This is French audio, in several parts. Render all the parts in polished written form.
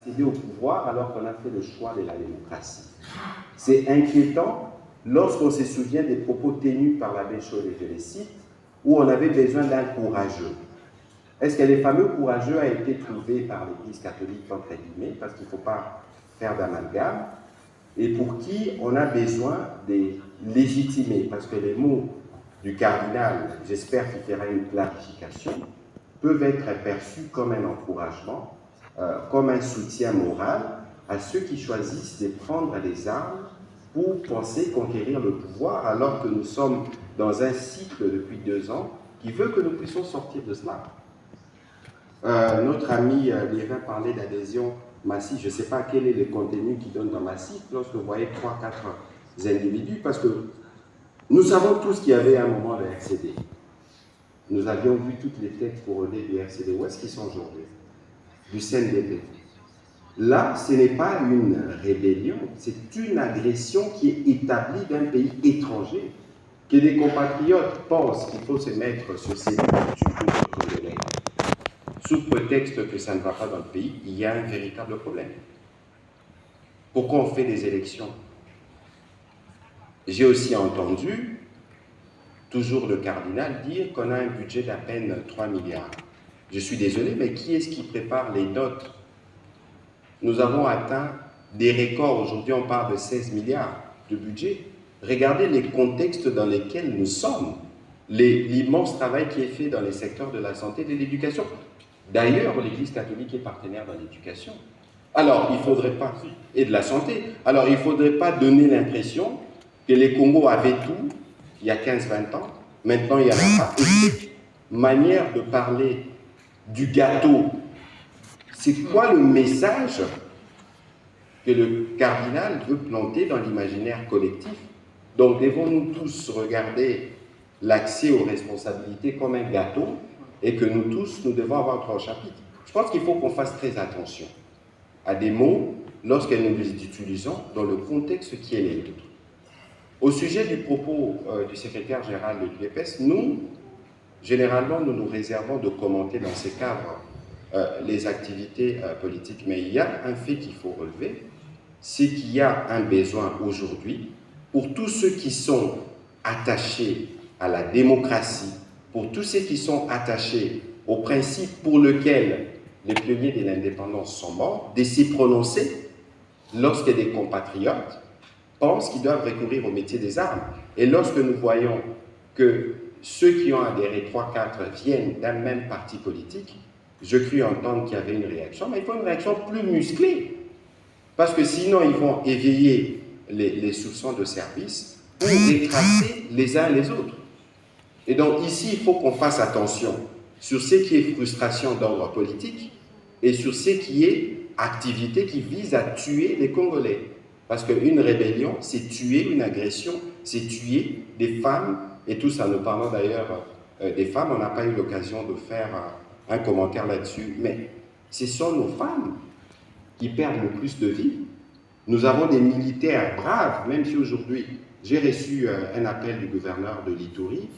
accéder au pouvoir alors qu'on a fait le choix de la démocratie. C'est inquiétant lorsqu'on se souvient des propos tenus par l'abbé Chol, et je les cite, où on avait besoin d'un courageux. Est-ce que les fameux courageux a été trouvé par l'Église catholique, entre guillemets, parce qu'il ne faut pas faire d'amalgame, et pour qui on a besoin des légitimés, parce que les mots du cardinal, j'espère qu'il fera une clarification, peuvent être perçus comme un encouragement, comme un soutien moral à ceux qui choisissent de prendre les armes pour penser conquérir le pouvoir, alors que nous sommes dans un cycle depuis 2 ans qui veut que nous puissions sortir de cela. Notre ami Lévin parlait d'adhésion massive. Je ne sais pas quel est le contenu qu'il donne dans massif lorsque vous voyez 3-4 individus, parce que nous savons tous qu'il y avait un moment de RCD. Nous avions vu toutes les têtes couronnées du RCD. Où est-ce qu'ils sont aujourd'hui? Du CNDP. Là, ce n'est pas une rébellion, c'est une agression qui est établie d'un pays étranger. Que des compatriotes pensent qu'il faut se mettre sur ces congolais sous prétexte que ça ne va pas dans le pays, il y a un véritable problème. Pourquoi on fait des élections? J'ai aussi entendu toujours le cardinal dire qu'on a un budget d'à peine 3 milliards. Je suis désolé, mais qui est-ce qui prépare les dots? Nous avons atteint des records. Aujourd'hui, on parle de 16 milliards de budget. Regardez les contextes dans lesquels nous sommes, l'immense travail qui est fait dans les secteurs de la santé et de l'éducation. D'ailleurs, l'Église catholique est partenaire dans l'éducation. Alors, il ne faudrait pas, et de la santé, alors il ne faudrait pas donner l'impression que les Congos avaient tout il y a 15-20 ans, maintenant il n'y en a pas. Et cette manière de parler du gâteau, c'est quoi le message que le cardinal veut planter dans l'imaginaire collectif? Donc, devons-nous tous regarder l'accès aux responsabilités comme un gâteau et que nous tous, nous devons avoir 3 chapitres? Je pense qu'il faut qu'on fasse très attention à des mots lorsque nous les utilisons dans le contexte qui est le nôtre. Au sujet du propos du secrétaire général de l'UDPS, nous, généralement, nous nous réservons de commenter dans ces cadres les activités politiques. Mais il y a un fait qu'il faut relever, c'est qu'il y a un besoin aujourd'hui pour tous ceux qui sont attachés à la démocratie, pour tous ceux qui sont attachés au principe pour lequel les pionniers de l'indépendance sont morts, de s'y prononcer lorsque des compatriotes pensent qu'ils doivent recourir au métier des armes. Et lorsque nous voyons que ceux qui ont adhéré 3-4 viennent d'un même parti politique, je crus entendre qu'il y avait une réaction, mais il faut une réaction plus musclée. Parce que sinon, ils vont éveiller les soupçons de service pour retracer les uns les autres. Et donc ici, il faut qu'on fasse attention sur ce qui est frustration d'ordre politique et sur ce qui est activité qui vise à tuer les Congolais. Parce qu'une rébellion, c'est tuer une agression, c'est tuer des femmes, et tout ça, nous parlons d'ailleurs des femmes, on n'a pas eu l'occasion de faire un commentaire là-dessus, mais ce sont nos femmes qui perdent le plus de vie. Nous avons des militaires braves, même si aujourd'hui, j'ai reçu un appel du gouverneur de l'Ituri,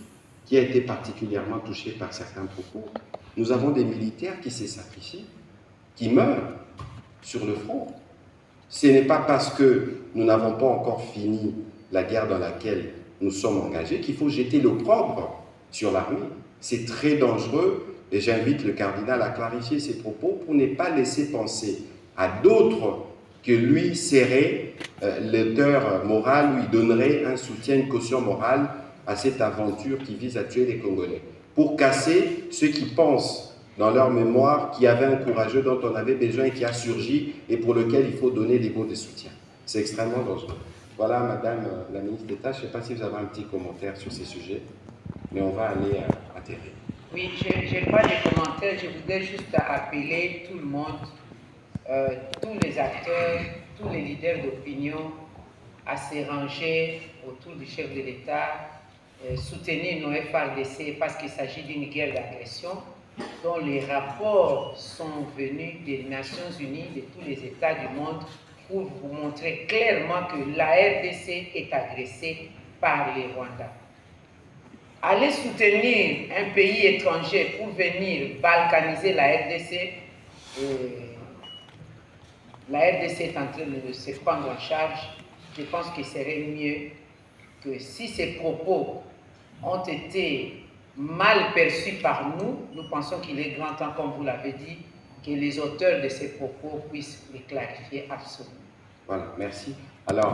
qui a été particulièrement touché par certains propos. Nous avons des militaires qui se sacrifient, qui meurent sur le front. Ce n'est pas parce que nous n'avons pas encore fini la guerre dans laquelle nous sommes engagés qu'il faut jeter l'opprobre sur l'armée. C'est très dangereux et j'invite le cardinal à clarifier ses propos pour ne pas laisser penser à d'autres que lui serait l'auteur moral, lui donnerait un soutien, une caution morale à cette aventure qui vise à tuer les Congolais. Pour casser ceux qui pensent dans leur mémoire qu'il y avait un courageux dont on avait besoin et qui a surgi et pour lequel il faut donner des mots de soutien. C'est extrêmement dangereux. Voilà, Madame la ministre d'État, je ne sais pas si vous avez un petit commentaire sur ces sujets, mais on va aller à terre. Oui, je n'ai pas de commentaires, je voudrais juste appeler tout le monde, tous les acteurs, tous les leaders d'opinion à se ranger autour du chef de l'État, soutenir nos FARDC parce qu'il s'agit d'une guerre d'agression dont les rapports sont venus des Nations Unies, de tous les États du monde, pour vous montrer clairement que la RDC est agressée par les Rwandais. Aller soutenir un pays étranger pour venir balkaniser la RDC, la RDC est en train de se prendre en charge. Je pense qu'il serait mieux que si ces propos ont été mal perçus par nous, nous pensons qu'il est grand temps, comme vous l'avez dit, que les auteurs de ces propos puissent les clarifier absolument. Voilà, merci. Alors,